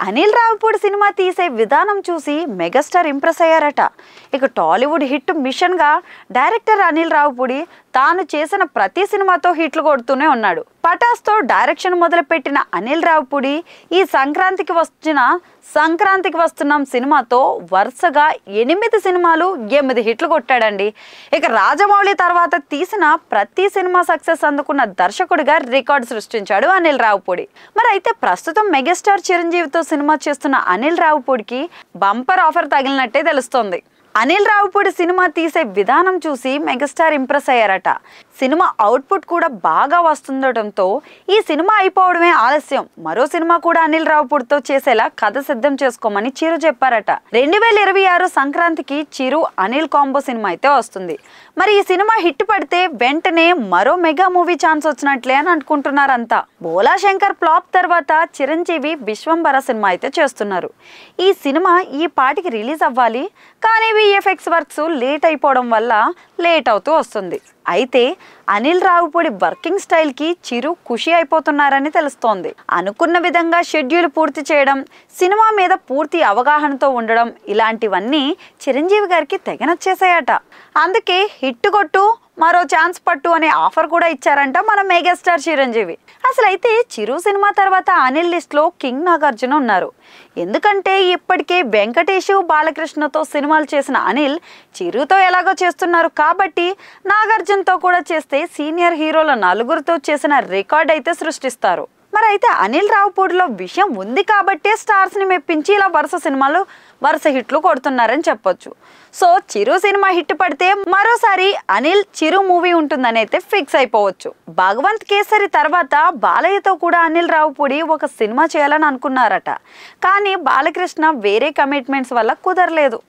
Anil Ravipudi cinema తీసే విధానం చూసి మెగాస్టార్ ఇంప్రెస్ అయ్యారట. ఇక టాలీవుడ్ హిట్ మిషన్ గా డైరెక్టర్ అనిల్ రావిపూడి తాను చేసిన ప్రతి సినిమాతో హిట్లు కొడుతూనే ఉన్నాడు. పటాస్తో డైరెక్షన్ మొదలుపెట్టిన అనిల్ రావిపూడి ఈ సంక్రాంతికి వస్తున్నాం సినిమాతో వరుసగా 8 సినిమాలు 8 హిట్లు కొట్టాడండి. ఇక రాజమౌళి తర్వాత తీసిన ప్రతి సినిమా సక్సెస్ అందుకున్న దర్శకుడిగా రికార్డు సృష్టించాడు అనిల్ రావిపూడి. మరి అయితే ప్రస్తుతం మెగాస్టార్ చిరంజీవితో సినిమా చేస్తున్న అనిల్ రావిపూడికి బంపర్ ఆఫర్ తగిలినట్టే తెలుస్తోంది. అనిల్ రావిపూడి సినిమా తీసే విధానం చూసి మెగాస్టార్ ఇంప్రెస్ అయ్యారట. సినిమా అవుట్పుట్ కూడా బాగా వస్తుండటంతో ఈ సినిమా అయిపోవడమే ఆలస్యం, మరో సినిమా కూడా అనిల్ రావిపూడితో చేసేలా కథ సిద్ధం చేసుకోమని చిరు చెప్పారట. 2026 సంక్రాంతికి చిరు అనిల్ కాంబో సినిమా అయితే వస్తుంది. మరి ఈ సినిమా హిట్ పడితే వెంటనే మరో మెగా మూవీ ఛాన్స్ వచ్చినట్లే అని అనుకుంటున్నారంతా. బోలా శంకర్ ఫ్లాప్ తర్వాత చిరంజీవి విశ్వంబర సినిమా అయితే చేస్తున్నారు. ఈ సినిమా ఈ పాటికి రిలీజ్ అవ్వాలి, కానీ విఎఫ్ఎక్స్ వర్క్స్ లేట్ అయిపోవడం వల్ల లేట్ అవుతూ వస్తుంది. అయితే అనిల్ రావిపూడి వర్కింగ్ స్టైల్ కి చిరు ఖుషి అయిపోతున్నారని తెలుస్తోంది. అనుకున్న విధంగా షెడ్యూల్ పూర్తి చేయడం, సినిమా మీద పూర్తి అవగాహనతో ఉండడం, ఇలాంటివన్నీ చిరంజీవి గారికి తెగ నచ్చేసాయట. అందుకే హిట్ కొట్టు మరో ఛాన్స్ పట్టు అనే ఆఫర్ కూడా ఇచ్చారంట మన మెగాస్టార్ చిరంజీవి. అసలైతే చిరు సినిమా తర్వాత అనిల్ లిస్ట్ లో కింగ్ నాగార్జున ఉన్నారు. ఎందుకంటే ఇప్పటికే వెంకటేష్, బాలకృష్ణతో సినిమాలు చేసిన అనిల్ చిరుతో ఎలాగో చేస్తున్నారు కాబట్టి నాగార్జునతో కూడా చేస్తే సీనియర్ హీరోల నలుగురితో చేసిన రికార్డ్ అయితే సృష్టిస్తారు. మరి అయితే అనిల్ రావిపూడిలో విషయం ఉంది కాబట్టే స్టార్స్ ని మెప్పించి ఇలా వరుస హిట్లు కొడుతున్నారని చెప్పొచ్చు. సో చిరు సినిమా హిట్ పడితే మరోసారి అనిల్ చిరు మూవీ ఉంటుందని అయితే ఫిక్స్ అయిపోవచ్చు. భగవంత్ కేసరి తర్వాత బాలయ్యతో కూడా అనిల్ రావిపూడి ఒక సినిమా చేయాలని అనుకున్నారట. కానీ బాలకృష్ణ వేరే కమిట్మెంట్స్ వల్ల కుదరలేదు.